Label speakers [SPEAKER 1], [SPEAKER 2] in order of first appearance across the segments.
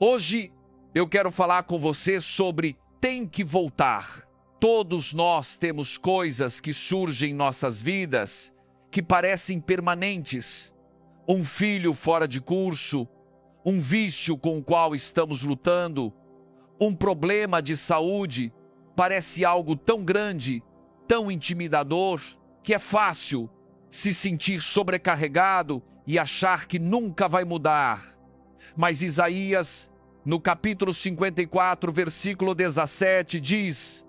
[SPEAKER 1] Hoje eu quero falar com você sobre tem que voltar. Todos nós temos coisas que surgem em nossas vidas que parecem permanentes. Um filho fora de curso, um vício com o qual estamos lutando, um problema de saúde, parece algo tão grande, tão intimidador, que é fácil se sentir sobrecarregado e achar que nunca vai mudar. Mas Isaías, no capítulo 54, versículo 17, diz: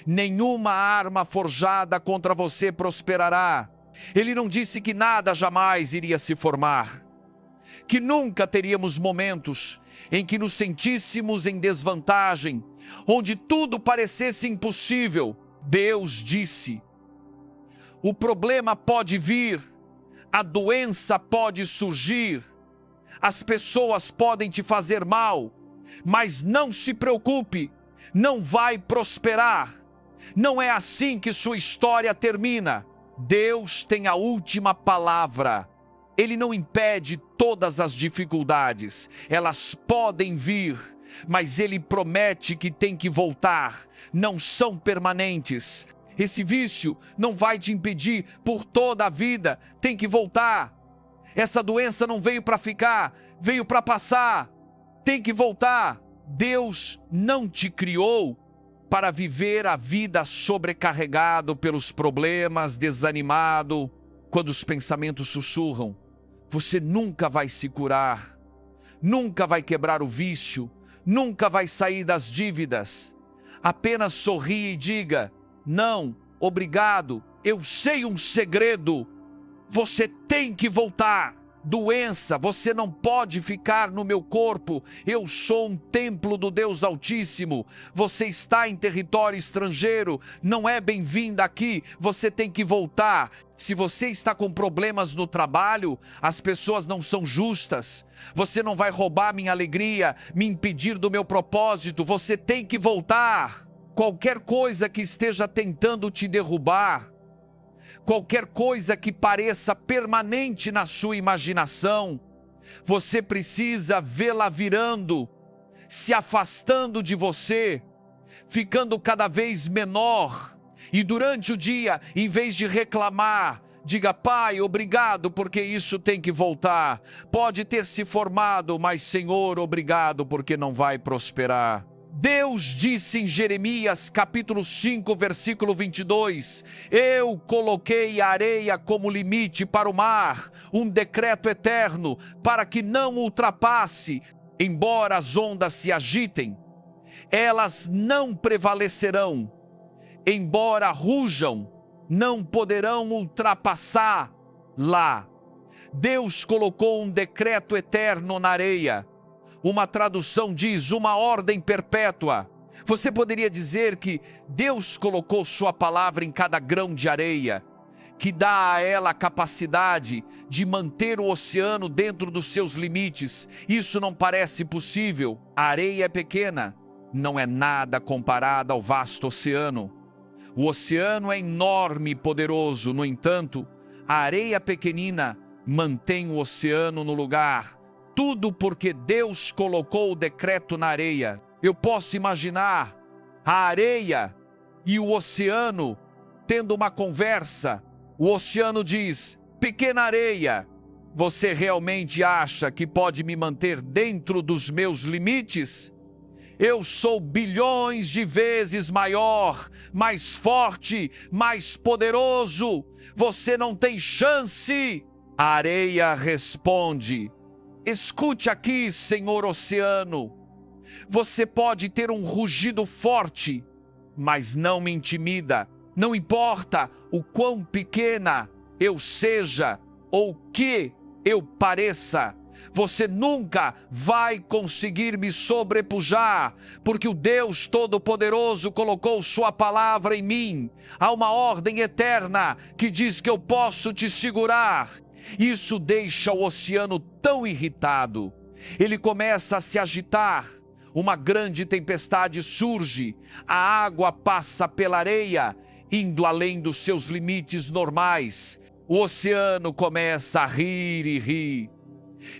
[SPEAKER 1] nenhuma arma forjada contra você prosperará. Ele não disse que nada jamais iria se formar, que nunca teríamos momentos em que nos sentíssemos em desvantagem, onde tudo parecesse impossível. Deus disse: o problema pode vir, a doença pode surgir, as pessoas podem te fazer mal, mas não se preocupe, não vai prosperar. Não é assim que sua história termina. Deus tem a última palavra. Ele não impede todas as dificuldades, elas podem vir, mas Ele promete que tem que voltar, não são permanentes. Esse vício não vai te impedir por toda a vida, tem que voltar. Essa doença não veio para ficar, veio para passar, tem que voltar. Deus não te criou para viver a vida sobrecarregado pelos problemas, desanimado, quando os pensamentos sussurram. Você nunca vai se curar, nunca vai quebrar o vício, nunca vai sair das dívidas. Apenas sorria e diga: não, obrigado, eu sei um segredo. Você tem que voltar. Doença, você não pode ficar no meu corpo. Eu sou um templo do Deus Altíssimo. Você está em território estrangeiro, não é bem-vinda aqui. Você tem que voltar. Se você está com problemas no trabalho, as pessoas não são justas. Você não vai roubar minha alegria, me impedir do meu propósito. Você tem que voltar. Qualquer coisa que esteja tentando te derrubar, qualquer coisa que pareça permanente na sua imaginação, você precisa vê-la virando, se afastando de você, ficando cada vez menor. E durante o dia, em vez de reclamar, diga: Pai, obrigado porque isso tem que voltar. Pode ter se formado, mas Senhor, obrigado porque não vai prosperar. Deus disse em Jeremias capítulo 5, versículo 22, eu coloquei a areia como limite para o mar, um decreto eterno, para que não ultrapasse, embora as ondas se agitem, elas não prevalecerão, embora rujam, não poderão ultrapassar lá. Deus colocou um decreto eterno na areia. Uma tradução diz uma ordem perpétua. Você poderia dizer que Deus colocou sua palavra em cada grão de areia, que dá a ela a capacidade de manter o oceano dentro dos seus limites. Isso não parece possível. A areia é pequena, não é nada comparada ao vasto oceano. O oceano é enorme e poderoso, no entanto, a areia pequenina mantém o oceano no lugar. Tudo porque Deus colocou o decreto na areia. Eu posso imaginar a areia e o oceano tendo uma conversa. O oceano diz: pequena areia, você realmente acha que pode me manter dentro dos meus limites? Eu sou bilhões de vezes maior, mais forte, mais poderoso. Você não tem chance. A areia responde: escute aqui, Senhor Oceano. Você pode ter um rugido forte, mas não me intimida. Não importa o quão pequena eu seja ou que eu pareça. Você nunca vai conseguir me sobrepujar, porque o Deus Todo-Poderoso colocou sua palavra em mim. Há uma ordem eterna que diz que eu posso te segurar. Isso deixa o oceano tão irritado. Ele começa a se agitar. Uma grande tempestade surge. A água passa pela areia, indo além dos seus limites normais. O oceano começa a rir e rir.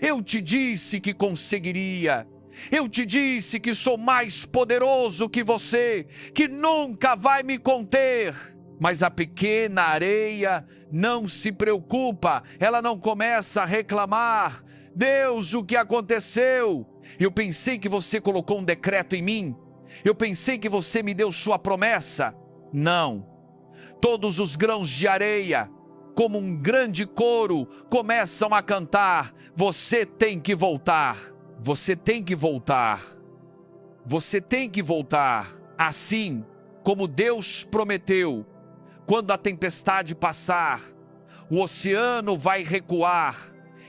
[SPEAKER 1] Eu te disse que conseguiria. Eu te disse que sou mais poderoso que você, que nunca vai me conter. Mas a pequena areia não se preocupa, ela não começa a reclamar. Deus, o que aconteceu? Eu pensei que você colocou um decreto em mim. Eu pensei que você me deu sua promessa. Não. Todos os grãos de areia, como um grande coro, começam a cantar: você tem que voltar. Você tem que voltar. Você tem que voltar. Assim como Deus prometeu, quando a tempestade passar, o oceano vai recuar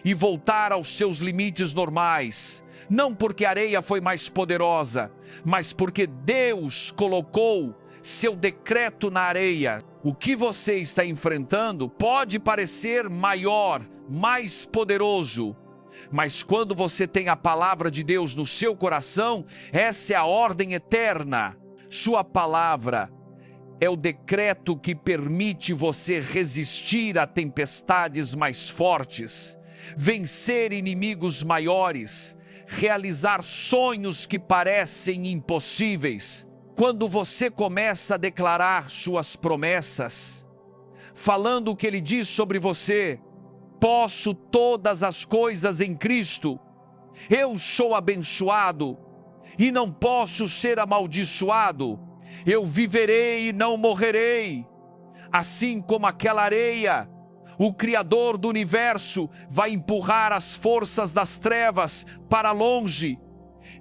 [SPEAKER 1] e voltar aos seus limites normais. Não porque a areia foi mais poderosa, mas porque Deus colocou seu decreto na areia. O que você está enfrentando pode parecer maior, mais poderoso, mas quando você tem a palavra de Deus no seu coração, essa é a ordem eterna. Sua palavra é o decreto que permite você resistir a tempestades mais fortes, vencer inimigos maiores, realizar sonhos que parecem impossíveis. Quando você começa a declarar suas promessas, falando o que ele diz sobre você: posso todas as coisas em Cristo, eu sou abençoado e não posso ser amaldiçoado, eu viverei e não morrerei. Assim como aquela areia, o Criador do universo vai empurrar as forças das trevas para longe.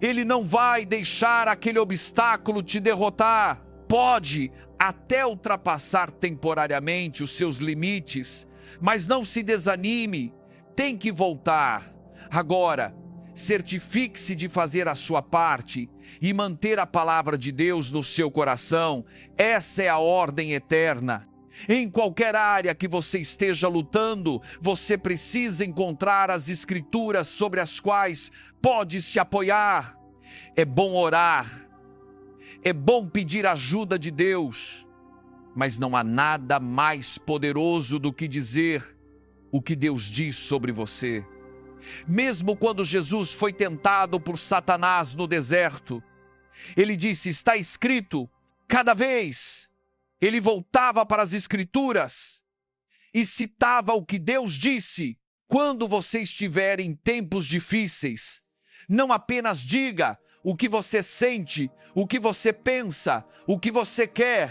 [SPEAKER 1] Ele não vai deixar aquele obstáculo te derrotar. Pode até ultrapassar temporariamente os seus limites, mas não se desanime, tem que voltar. Agora, certifique-se de fazer a sua parte e manter a palavra de Deus no seu coração. Essa é a ordem eterna. Em qualquer área que você esteja lutando, você precisa encontrar as escrituras sobre as quais pode se apoiar. É bom orar, é bom pedir ajuda de Deus, mas não há nada mais poderoso do que dizer o que Deus diz sobre você. Mesmo quando Jesus foi tentado por Satanás no deserto, ele disse: está escrito. Cada vez ele voltava para as escrituras e citava o que Deus disse. Quando você estiver em tempos difíceis, não apenas diga o que você sente, o que você pensa, o que você quer.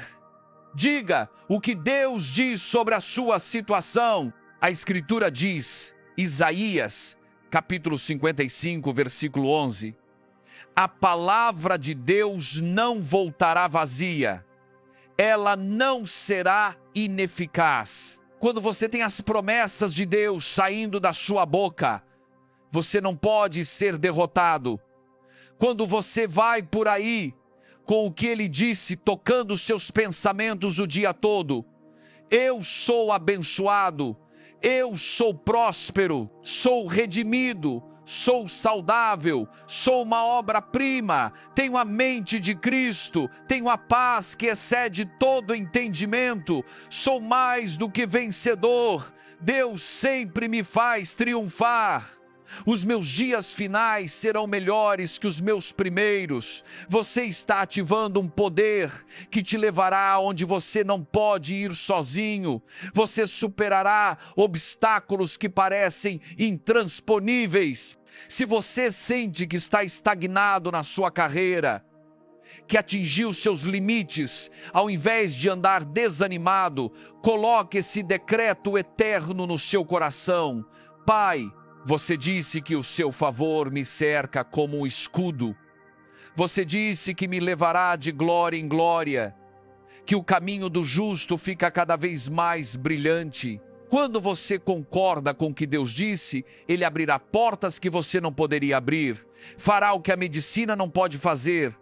[SPEAKER 1] Diga o que Deus diz sobre a sua situação. A Escritura diz, Isaías, capítulo 55, versículo 11, a palavra de Deus não voltará vazia, ela não será ineficaz. Quando você tem as promessas de Deus saindo da sua boca, você não pode ser derrotado. Quando você vai por aí com o que ele disse, tocando seus pensamentos o dia todo: eu sou abençoado, eu sou próspero, sou redimido, sou saudável, sou uma obra-prima, tenho a mente de Cristo, tenho a paz que excede todo entendimento, sou mais do que vencedor, Deus sempre me faz triunfar. Os meus dias finais serão melhores que os meus primeiros. Você está ativando um poder que te levará onde você não pode ir sozinho. Você superará obstáculos que parecem intransponíveis. Se você sente que está estagnado na sua carreira, que atingiu seus limites, ao invés de andar desanimado, coloque esse decreto eterno no seu coração: Pai, você disse que o seu favor me cerca como um escudo. Você disse que me levará de glória em glória, que o caminho do justo fica cada vez mais brilhante. Quando você concorda com o que Deus disse, Ele abrirá portas que você não poderia abrir, fará o que a medicina não pode fazer.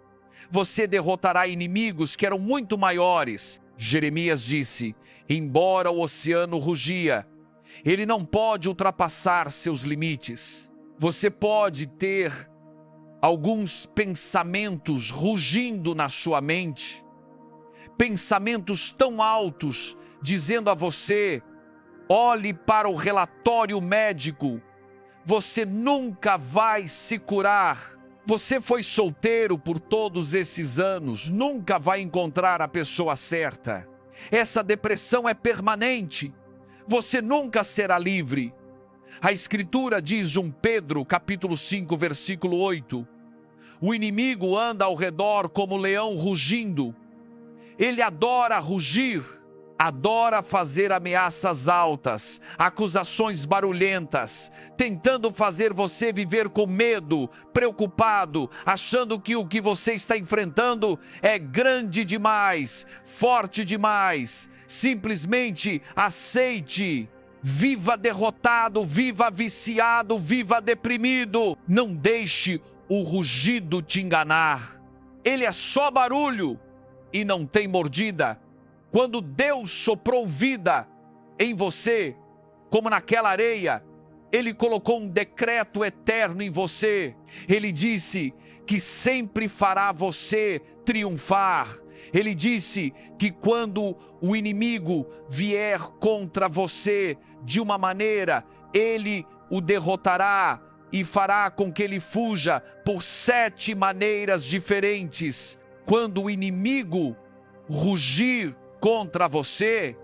[SPEAKER 1] Você derrotará inimigos que eram muito maiores. Jeremias disse: embora o oceano rugia, ele não pode ultrapassar seus limites. Você pode ter alguns pensamentos rugindo na sua mente, pensamentos tão altos, dizendo a você: olhe para o relatório médico, você nunca vai se curar. Você foi solteiro por todos esses anos, nunca vai encontrar a pessoa certa. Essa depressão é permanente. Você nunca será livre. A Escritura diz, 1 Pedro, capítulo 5, versículo 8, o inimigo anda ao redor como leão rugindo. Ele adora rugir, adora fazer ameaças altas, acusações barulhentas, tentando fazer você viver com medo, preocupado, achando que o que você está enfrentando é grande demais, forte demais. Simplesmente aceite. Viva derrotado, viva viciado, viva deprimido. Não deixe o rugido te enganar. Ele é só barulho e não tem mordida. Quando Deus soprou vida em você, como naquela areia, Ele colocou um decreto eterno em você. Ele disse que sempre fará você triunfar. Ele disse que quando o inimigo vier contra você de uma maneira, Ele o derrotará e fará com que ele fuja por 7 maneiras diferentes. Quando o inimigo rugir contra você,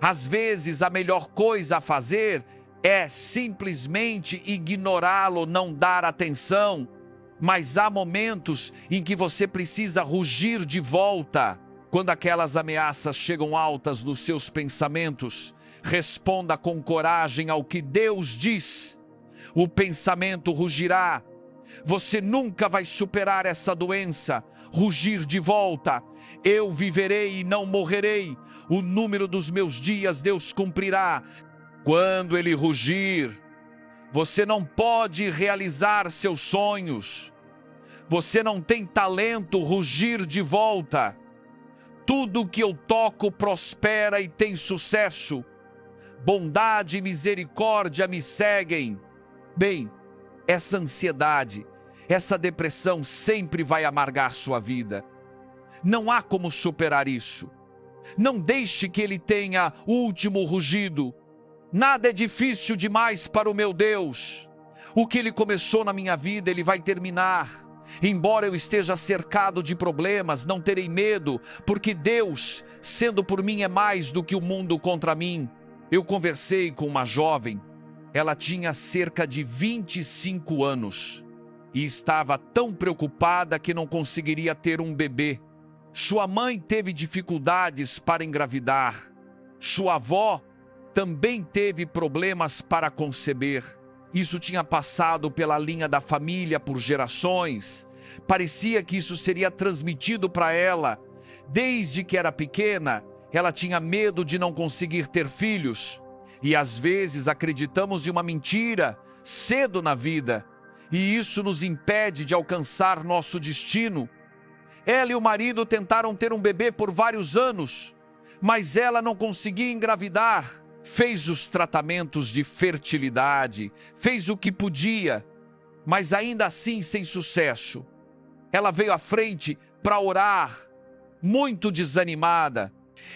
[SPEAKER 1] às vezes a melhor coisa a fazer é simplesmente ignorá-lo, não dar atenção. Mas há momentos em que você precisa rugir de volta. Quando aquelas ameaças chegam altas nos seus pensamentos, responda com coragem ao que Deus diz. O pensamento rugirá. Você nunca vai superar essa doença. Rugir de volta. Eu viverei e não morrerei. O número dos meus dias Deus cumprirá. Quando ele rugir, você não pode realizar seus sonhos. Você não tem talento. Rugir de volta. Tudo que eu toco prospera e tem sucesso. Bondade e misericórdia me seguem. Bem, essa ansiedade, essa depressão sempre vai amargar sua vida. Não há como superar isso. Não deixe que ele tenha o último rugido. Nada é difícil demais para o meu Deus. O que ele começou na minha vida, ele vai terminar. Embora eu esteja cercado de problemas, não terei medo, porque Deus, sendo por mim, é mais do que o mundo contra mim. Eu conversei com uma jovem. Ela tinha cerca de 25 anos e estava tão preocupada que não conseguiria ter um bebê. Sua mãe teve dificuldades para engravidar. Sua avó também teve problemas para conceber. Isso tinha passado pela linha da família por gerações. Parecia que isso seria transmitido para ela. Desde que era pequena, ela tinha medo de não conseguir ter filhos. E às vezes acreditamos em uma mentira cedo na vida, e isso nos impede de alcançar nosso destino. Ela e o marido tentaram ter um bebê por vários anos, mas ela não conseguia engravidar. Fez os tratamentos de fertilidade, fez o que podia, mas ainda assim sem sucesso. Ela veio à frente para orar, muito desanimada.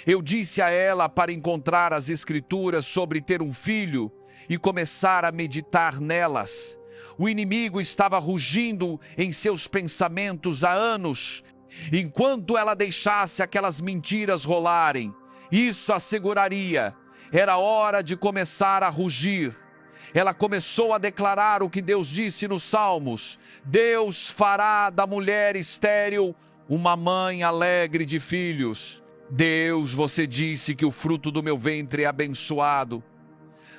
[SPEAKER 1] Eu disse a ela para encontrar as escrituras sobre ter um filho e começar a meditar nelas. O inimigo estava rugindo em seus pensamentos há anos. Enquanto ela deixasse aquelas mentiras rolarem, isso asseguraria. Era hora de começar a rugir. Ela começou a declarar o que Deus disse nos Salmos: Deus fará da mulher estéril uma mãe alegre de filhos. Deus, você disse que o fruto do meu ventre é abençoado.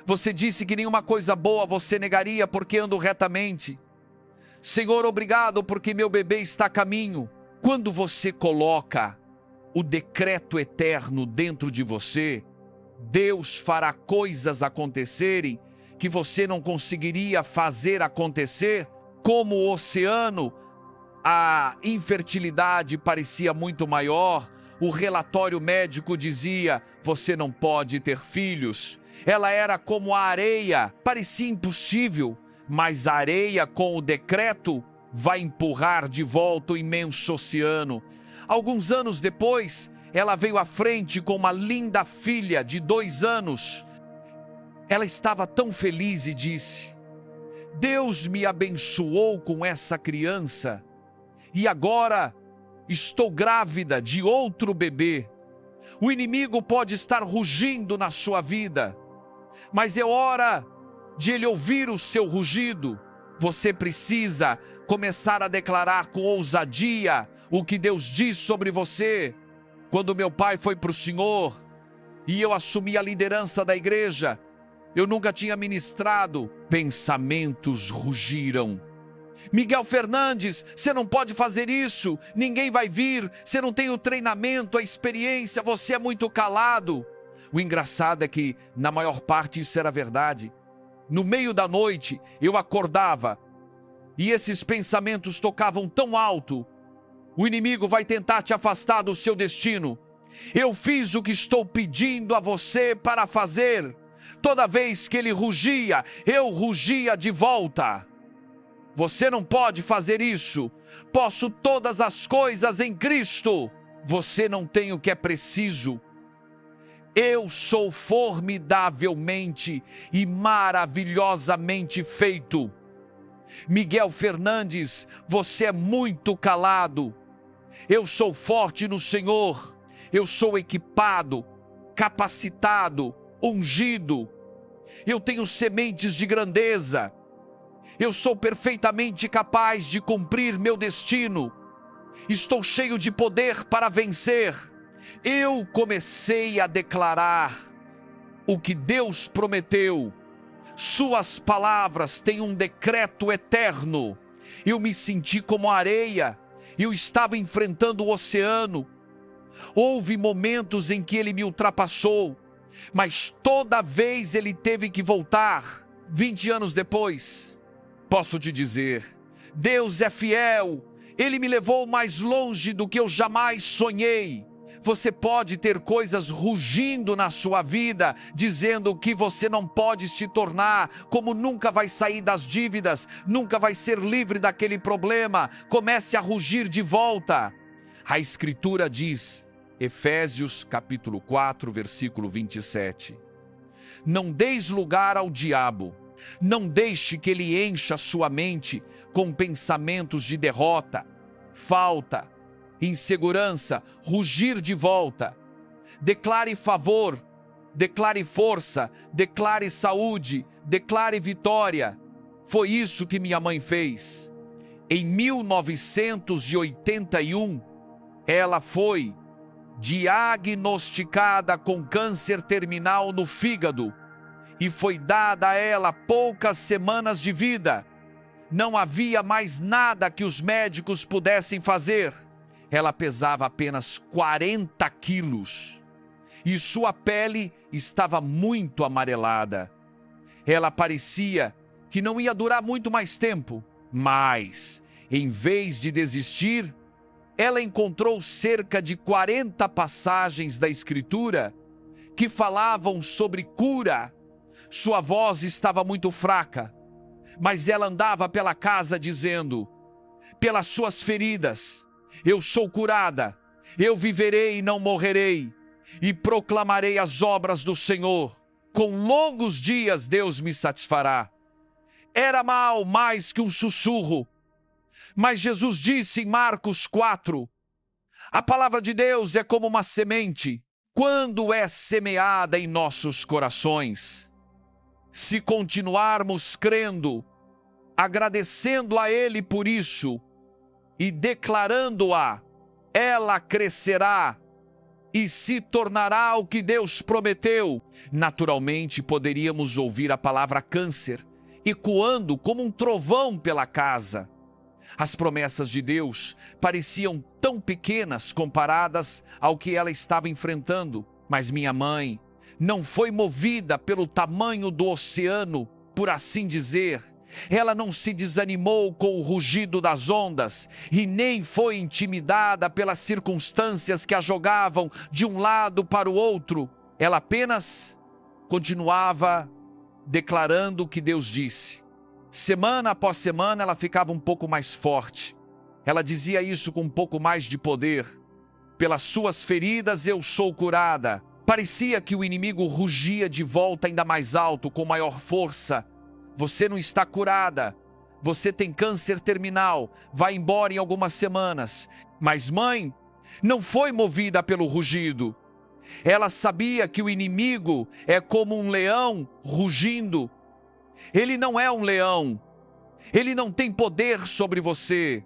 [SPEAKER 1] Você disse que nenhuma coisa boa você negaria porque ando retamente. Senhor, obrigado porque meu bebê está a caminho. Quando você coloca o decreto eterno dentro de você, Deus fará coisas acontecerem que você não conseguiria fazer acontecer. Como o oceano, a infertilidade parecia muito maior. O relatório médico dizia: você não pode ter filhos. Ela era como a areia, parecia impossível, mas a areia com o decreto vai empurrar de volta o imenso oceano. Alguns anos depois, ela veio à frente com uma linda filha de 2 anos. Ela estava tão feliz e disse: Deus me abençoou com essa criança e agora estou grávida de outro bebê. O inimigo pode estar rugindo na sua vida, mas é hora de ele ouvir o seu rugido. Você precisa começar a declarar com ousadia o que Deus diz sobre você. Quando meu pai foi para o Senhor e eu assumi a liderança da igreja, eu nunca tinha ministrado. Pensamentos rugiram. Miguel Fernandes, você não pode fazer isso, ninguém vai vir, você não tem o treinamento, a experiência, você é muito calado. O engraçado é que, na maior parte, isso era verdade. No meio da noite, eu acordava e esses pensamentos tocavam tão alto. O inimigo vai tentar te afastar do seu destino. Eu fiz o que estou pedindo a você para fazer. Toda vez que ele rugia, eu rugia de volta. Você não pode fazer isso. Posso todas as coisas em Cristo. Você não tem o que é preciso. Eu sou formidavelmente e maravilhosamente feito. Miguel Fernandes, você é muito calado. Eu sou forte no Senhor. Eu sou equipado, capacitado, ungido. Eu tenho sementes de grandeza. Eu sou perfeitamente capaz de cumprir meu destino. Estou cheio de poder para vencer. Eu comecei a declarar o que Deus prometeu. Suas palavras têm um decreto eterno. Eu me senti como areia. Eu estava enfrentando o oceano. Houve momentos em que ele me ultrapassou, mas toda vez ele teve que voltar. 20 anos depois, posso te dizer, Deus é fiel. Ele me levou mais longe do que eu jamais sonhei. Você pode ter coisas rugindo na sua vida, dizendo que você não pode se tornar, como nunca vai sair das dívidas, nunca vai ser livre daquele problema. Comece a rugir de volta. A Escritura diz, Efésios capítulo 4, versículo 27. Não deis lugar ao diabo, não deixe que ele encha sua mente com pensamentos de derrota, falta, insegurança, rugir de volta. Declare favor, declare força, declare saúde, declare vitória. Foi isso que minha mãe fez. Em 1981, ela foi diagnosticada com câncer terminal no fígado e foi dada a ela poucas semanas de vida. Não havia mais nada que os médicos pudessem fazer. Ela pesava apenas 40 quilos e sua pele estava muito amarelada. Ela parecia que não ia durar muito mais tempo, mas, em vez de desistir, ela encontrou cerca de 40 passagens da Escritura que falavam sobre cura. Sua voz estava muito fraca, mas ela andava pela casa dizendo: pelas suas feridas eu sou curada, eu viverei e não morrerei, e proclamarei as obras do Senhor. Com longos dias Deus me satisfará. Era mal mais que um sussurro, mas Jesus disse em Marcos 4, a palavra de Deus é como uma semente, quando é semeada em nossos corações. Se continuarmos crendo, agradecendo a Ele por isso e declarando-a, ela crescerá e se tornará o que Deus prometeu. Naturalmente, poderíamos ouvir a palavra câncer ecoando como um trovão pela casa. As promessas de Deus pareciam tão pequenas comparadas ao que ela estava enfrentando. Mas minha mãe não foi movida pelo tamanho do oceano, por assim dizer. Ela não se desanimou com o rugido das ondas e nem foi intimidada pelas circunstâncias que a jogavam de um lado para o outro. Ela apenas continuava declarando o que Deus disse. Semana após semana ela ficava um pouco mais forte. Ela dizia isso com um pouco mais de poder. Pelas suas feridas eu sou curada. Parecia que o inimigo rugia de volta ainda mais alto, com maior força. você não está curada, você tem câncer terminal, vai embora em algumas semanas. Mas mãe não foi movida pelo rugido. Ela sabia que o inimigo é como um leão rugindo. Ele não é um leão. Ele não tem poder sobre você.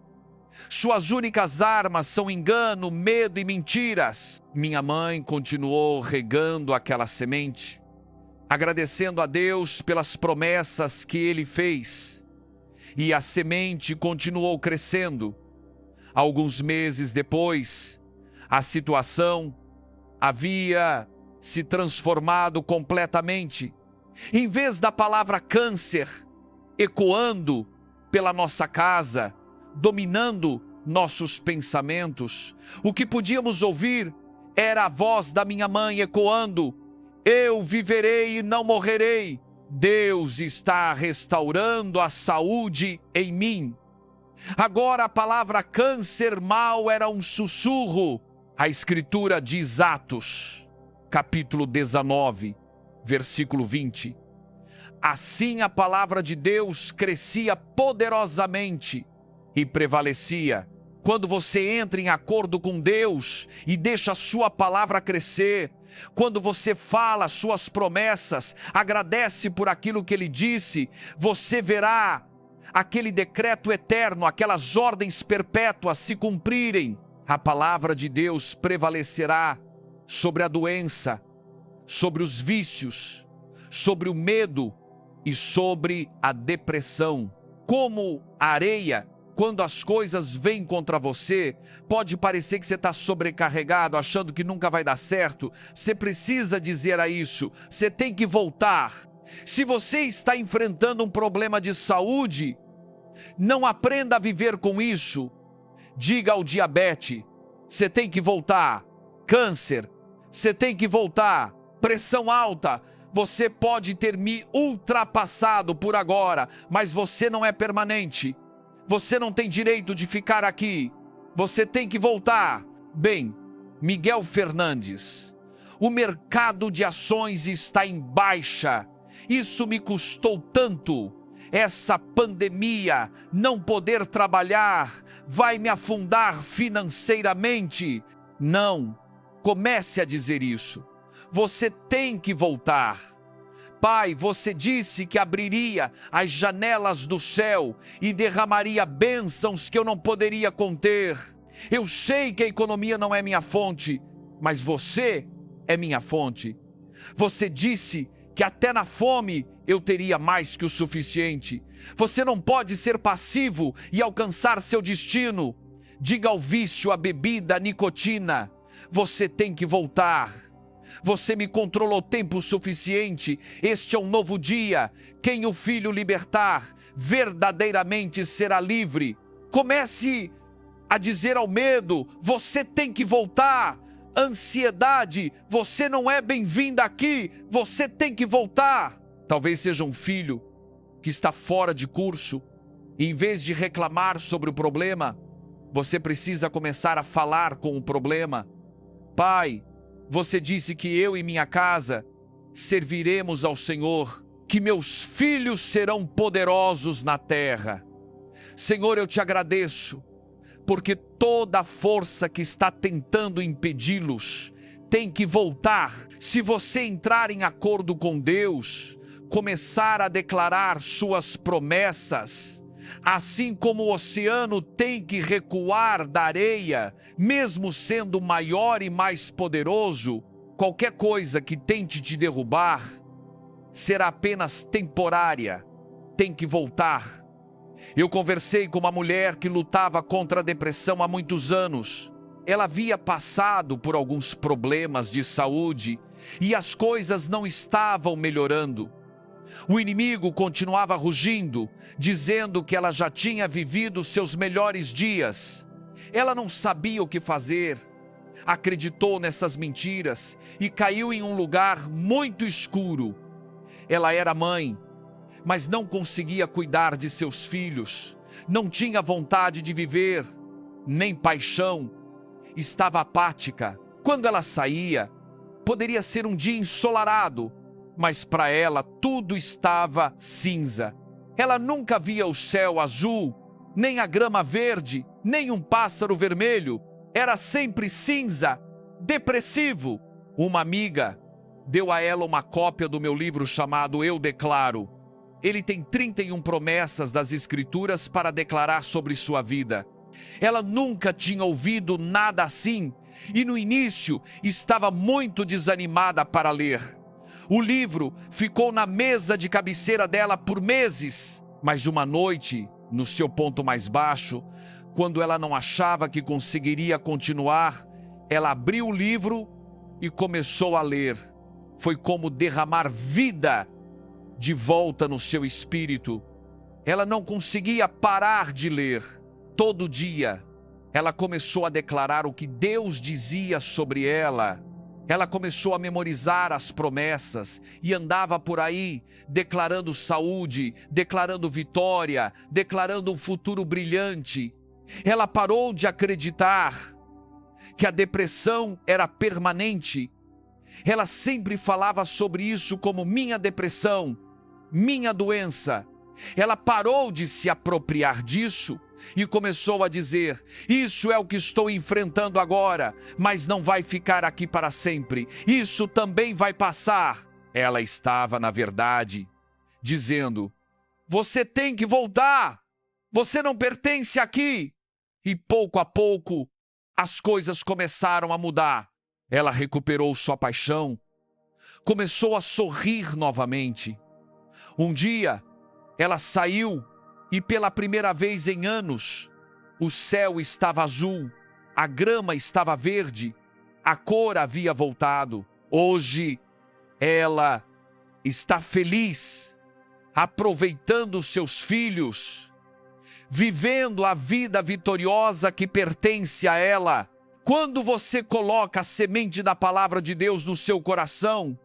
[SPEAKER 1] Suas únicas armas são engano, medo e mentiras. Minha mãe continuou regando aquela semente, agradecendo a Deus pelas promessas que Ele fez. E a semente continuou crescendo. Alguns meses depois, a situação havia se transformado completamente. Em vez da palavra câncer ecoando pela nossa casa, dominando nossos pensamentos, o que podíamos ouvir era a voz da minha mãe ecoando: eu viverei e não morrerei. Deus está restaurando a saúde em mim. Agora a palavra câncer mal era um sussurro. A Escritura diz, Atos, capítulo 19, versículo 20. Assim a palavra de Deus crescia poderosamente e prevalecia. Quando você entra em acordo com Deus e deixa a sua palavra crescer, quando você fala suas promessas, agradece por aquilo que Ele disse, você verá aquele decreto eterno, aquelas ordens perpétuas se cumprirem. A palavra de Deus prevalecerá sobre a doença, sobre os vícios, sobre o medo e sobre a depressão. Como a areia, quando as coisas vêm contra você, pode parecer que você está sobrecarregado, achando que nunca vai dar certo. Você precisa dizer a isso, você tem que voltar. Se você está enfrentando um problema de saúde, não aprenda a viver com isso. Diga ao diabetes, você tem que voltar. Câncer, você tem que voltar. Pressão alta, você pode ter me ultrapassado por agora, mas você não é permanente. Você não tem direito de ficar aqui. Você tem que voltar. Bem, Miguel Fernandes, o mercado de ações está em baixa. Isso me custou tanto. Essa pandemia, não poder trabalhar, vai me afundar financeiramente. Não, comece a dizer isso. Você tem que voltar. Pai, você disse que abriria as janelas do céu e derramaria bênçãos que eu não poderia conter. Eu sei que a economia não é minha fonte, mas você é minha fonte. Você disse que até na fome eu teria mais que o suficiente. Você não pode ser passivo e alcançar seu destino. Diga ao vício, à bebida, à nicotina, você tem que voltar. Você me controlou tempo suficiente. Este é um novo dia. Quem o Filho libertar, verdadeiramente será livre. Comece a dizer ao medo, você tem que voltar. Ansiedade, você não é bem-vinda aqui. Você tem que voltar. Talvez seja um filho que está fora de curso. E em vez de reclamar sobre o problema, você precisa começar a falar com o problema. Pai, você disse que eu e minha casa serviremos ao Senhor, que meus filhos serão poderosos na terra. Senhor, eu te agradeço, porque toda a força que está tentando impedi-los tem que voltar. Se você entrar em acordo com Deus, começar a declarar suas promessas, assim como o oceano tem que recuar da areia, mesmo sendo maior e mais poderoso, qualquer coisa que tente te derrubar será apenas temporária, tem que voltar. Eu conversei com uma mulher que lutava contra a depressão há muitos anos. Ela havia passado por alguns problemas de saúde e as coisas não estavam melhorando. O inimigo continuava rugindo, dizendo que ela já tinha vivido seus melhores dias. Ela não sabia o que fazer, acreditou nessas mentiras e caiu em um lugar muito escuro. Ela era mãe, mas não conseguia cuidar de seus filhos, não tinha vontade de viver, nem paixão, estava apática. Quando ela saía, poderia ser um dia ensolarado, mas para ela tudo estava cinza. Ela nunca via o céu azul, nem a grama verde, nem um pássaro vermelho. Era sempre cinza, depressivo. Uma amiga deu a ela uma cópia do meu livro chamado Eu Declaro. Ele tem 31 promessas das Escrituras para declarar sobre sua vida. Ela nunca tinha ouvido nada assim e no início estava muito desanimada para ler. O livro ficou na mesa de cabeceira dela por meses, mas uma noite, no seu ponto mais baixo, quando ela não achava que conseguiria continuar, ela abriu o livro e começou a ler. Foi como derramar vida de volta no seu espírito. Ela não conseguia parar de ler. Todo dia, ela começou a declarar o que Deus dizia sobre ela. Ela começou a memorizar as promessas e andava por aí declarando saúde, declarando vitória, declarando um futuro brilhante. Ela parou de acreditar que a depressão era permanente. Ela sempre falava sobre isso como minha depressão, minha doença. Ela parou de se apropriar disso e começou a dizer: isso é o que estou enfrentando agora, mas não vai ficar aqui para sempre. Isso também vai passar. Ela estava, na verdade, dizendo: você tem que voltar. Você não pertence aqui. E pouco a pouco, as coisas começaram a mudar. Ela recuperou sua paixão, começou a sorrir novamente. Um dia, ela saiu e pela primeira vez em anos, o céu estava azul, a grama estava verde, a cor havia voltado. Hoje, ela está feliz, aproveitando seus filhos, vivendo a vida vitoriosa que pertence a ela. Quando você coloca a semente da palavra de Deus no seu coração,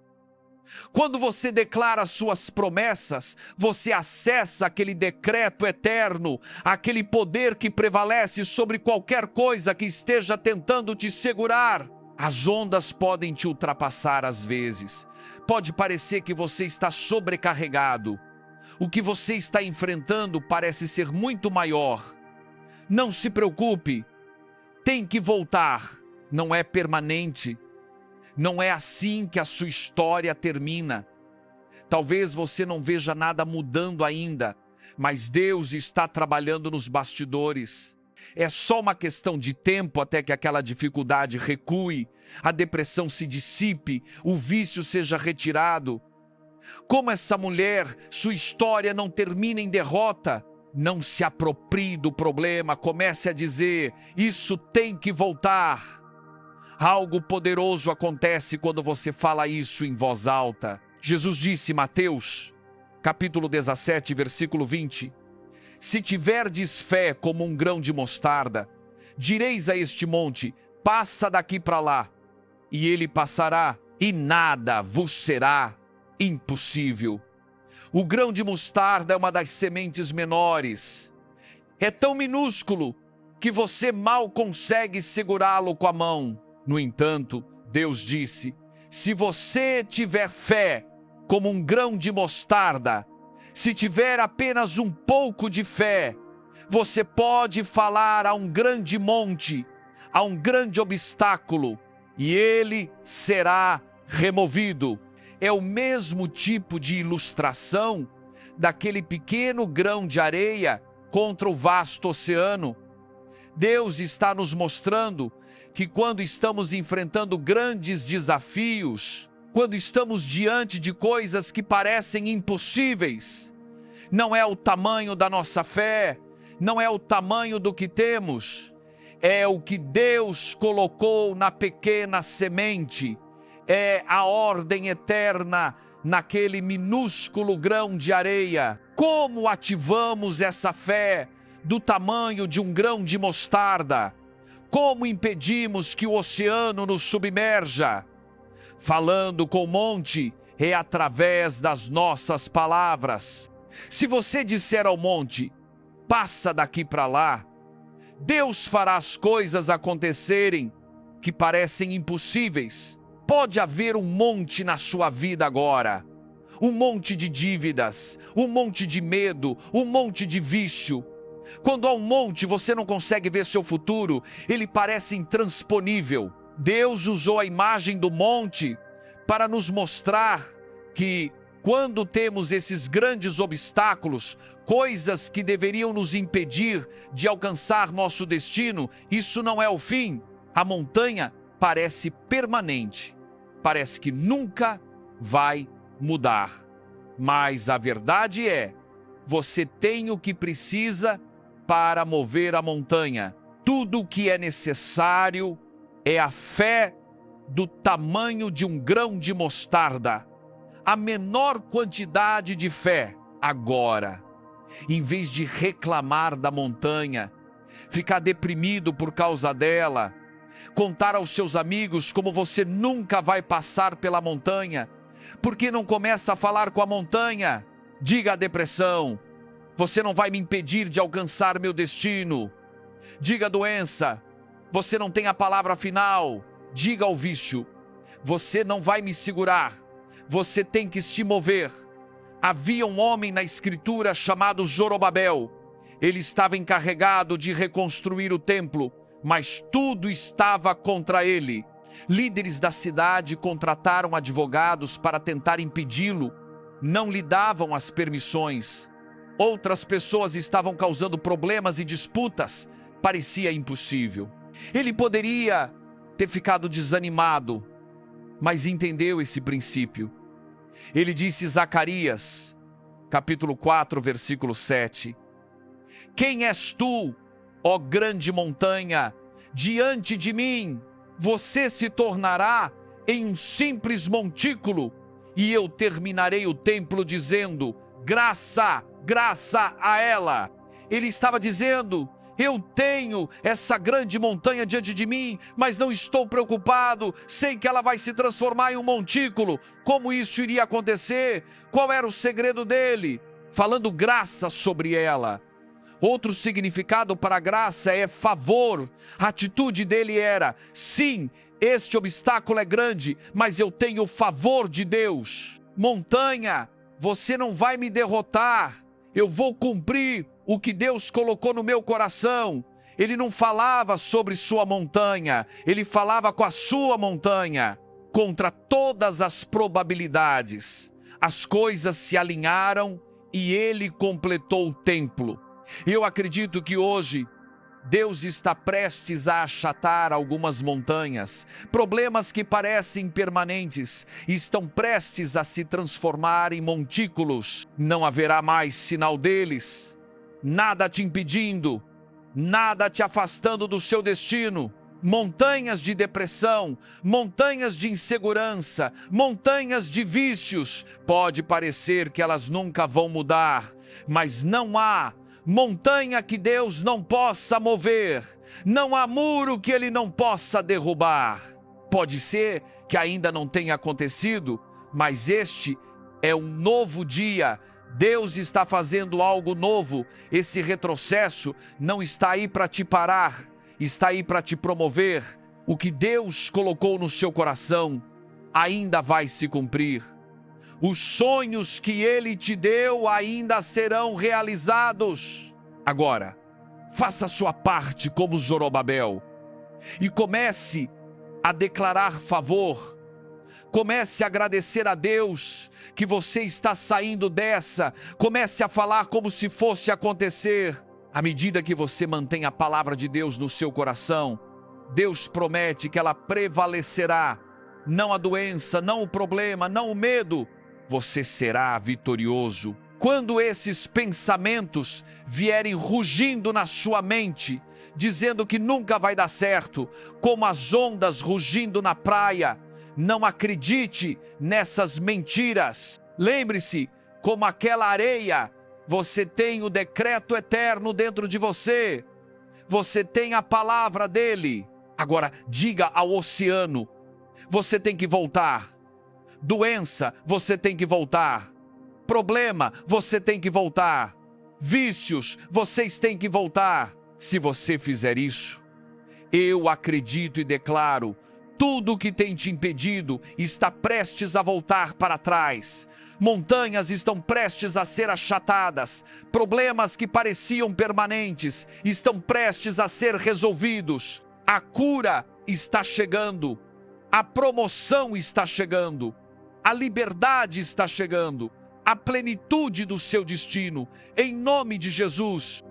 [SPEAKER 1] quando você declara suas promessas, você acessa aquele decreto eterno, aquele poder que prevalece sobre qualquer coisa que esteja tentando te segurar. As ondas podem te ultrapassar às vezes. Pode parecer que você está sobrecarregado. O que você está enfrentando parece ser muito maior. Não se preocupe. Tem que voltar. Não é permanente. Não é assim que a sua história termina. Talvez você não veja nada mudando ainda, mas Deus está trabalhando nos bastidores. É só uma questão de tempo até que aquela dificuldade recue, a depressão se dissipe, o vício seja retirado. Como essa mulher, sua história não termina em derrota. Não se aproprie do problema, comece a dizer: isso tem que voltar. Algo poderoso acontece quando você fala isso em voz alta. Jesus disse em Mateus, capítulo 17, versículo 20: se tiverdes fé como um grão de mostarda, direis a este monte: passa daqui para lá, e ele passará, e nada vos será impossível. O grão de mostarda é uma das sementes menores. É tão minúsculo que você mal consegue segurá-lo com a mão. No entanto, Deus disse: se você tiver fé como um grão de mostarda, se tiver apenas um pouco de fé, você pode falar a um grande monte, a um grande obstáculo, e ele será removido. É o mesmo tipo de ilustração daquele pequeno grão de areia contra o vasto oceano. Deus está nos mostrando que quando estamos enfrentando grandes desafios, quando estamos diante de coisas que parecem impossíveis, não é o tamanho da nossa fé, não é o tamanho do que temos, é o que Deus colocou na pequena semente, é a ordem eterna naquele minúsculo grão de areia. Como ativamos essa fé do tamanho de um grão de mostarda? Como impedimos que o oceano nos submerja? Falando com o monte é através das nossas palavras. Se você disser ao monte: passa daqui para lá, Deus fará as coisas acontecerem que parecem impossíveis. Pode haver um monte na sua vida agora. um monte de dívidas, um monte de medo, um monte de vício. Quando há um monte, você não consegue ver seu futuro, ele parece intransponível. Deus usou a imagem do monte para nos mostrar que quando temos esses grandes obstáculos, coisas que deveriam nos impedir de alcançar nosso destino, isso não é o fim. A montanha parece permanente, parece que nunca vai mudar. Mas a verdade é, você tem o que precisa para mover a montanha. Tudo o que é necessário é a fé do tamanho de um grão de mostarda. A menor quantidade de fé. Agora, em vez de reclamar da montanha, ficar deprimido por causa dela, contar aos seus amigos como você nunca vai passar pela montanha, por que não começa a falar com a montanha? Diga à depressão: você não vai me impedir de alcançar meu destino. Diga à doença: você não tem a palavra final. Diga ao vício: você não vai me segurar. Você tem que se mover. Havia um homem na escritura chamado Zorobabel. Ele estava encarregado de reconstruir o templo, mas tudo estava contra ele. Líderes da cidade contrataram advogados para tentar impedi-lo. Não lhe davam as permissões. Outras pessoas estavam causando problemas e disputas. Parecia impossível. Ele poderia ter ficado desanimado, mas entendeu esse princípio. Ele disse, Zacarias, capítulo 4, versículo 7. Quem és tu, ó grande montanha? Diante de mim, você se tornará em um simples montículo, e eu terminarei o templo dizendo, graça, graça a ela. Ele estava dizendo, eu tenho essa grande montanha diante de mim, mas não estou preocupado, sei que ela vai se transformar em um montículo. Como isso iria acontecer? Qual era o segredo dele? Falando graça sobre ela. Outro significado para graça é favor. A atitude dele era, sim, este obstáculo é grande, mas eu tenho o favor de Deus. Montanha, você não vai me derrotar, eu vou cumprir o que Deus colocou no meu coração. Ele não falava sobre sua montanha, ele falava com a sua montanha. Contra todas as probabilidades, as coisas se alinharam e ele completou o templo. Eu acredito que hoje Deus está prestes a achatar algumas montanhas. Problemas que parecem permanentes estão prestes a se transformar em montículos. Não haverá mais sinal deles. Nada te impedindo, nada te afastando do seu destino. Montanhas de depressão, montanhas de insegurança, montanhas de vícios. Pode parecer que elas nunca vão mudar, mas não há montanha que Deus não possa mover. Não há muro que Ele não possa derrubar. Pode ser que ainda não tenha acontecido, mas este é um novo dia. Deus está fazendo algo novo. Esse retrocesso não está aí para te parar, está aí para te promover. O que Deus colocou no seu coração ainda vai se cumprir. Os sonhos que Ele te deu ainda serão realizados. Agora, faça a sua parte como Zorobabel e comece a declarar favor. Comece a agradecer a Deus que você está saindo dessa. Comece a falar como se fosse acontecer. À medida que você mantém a palavra de Deus no seu coração, Deus promete que ela prevalecerá. Não a doença, não o problema, não o medo. Você será vitorioso. Quando esses pensamentos vierem rugindo na sua mente, dizendo que nunca vai dar certo, como as ondas rugindo na praia, não acredite nessas mentiras. Lembre-se, como aquela areia, você tem o decreto eterno dentro de você. Você tem a palavra dele. Agora, diga ao oceano, você tem que voltar. Doença, você tem que voltar. Problema, você tem que voltar. Vícios, vocês têm que voltar. Se você fizer isso, eu acredito e declaro, Tudo que tem te impedido está prestes a voltar para trás. Montanhas estão prestes a ser achatadas. Problemas que pareciam permanentes estão prestes a ser resolvidos. A cura está chegando. A promoção está chegando. A liberdade está chegando. A plenitude do seu destino. Em nome de Jesus.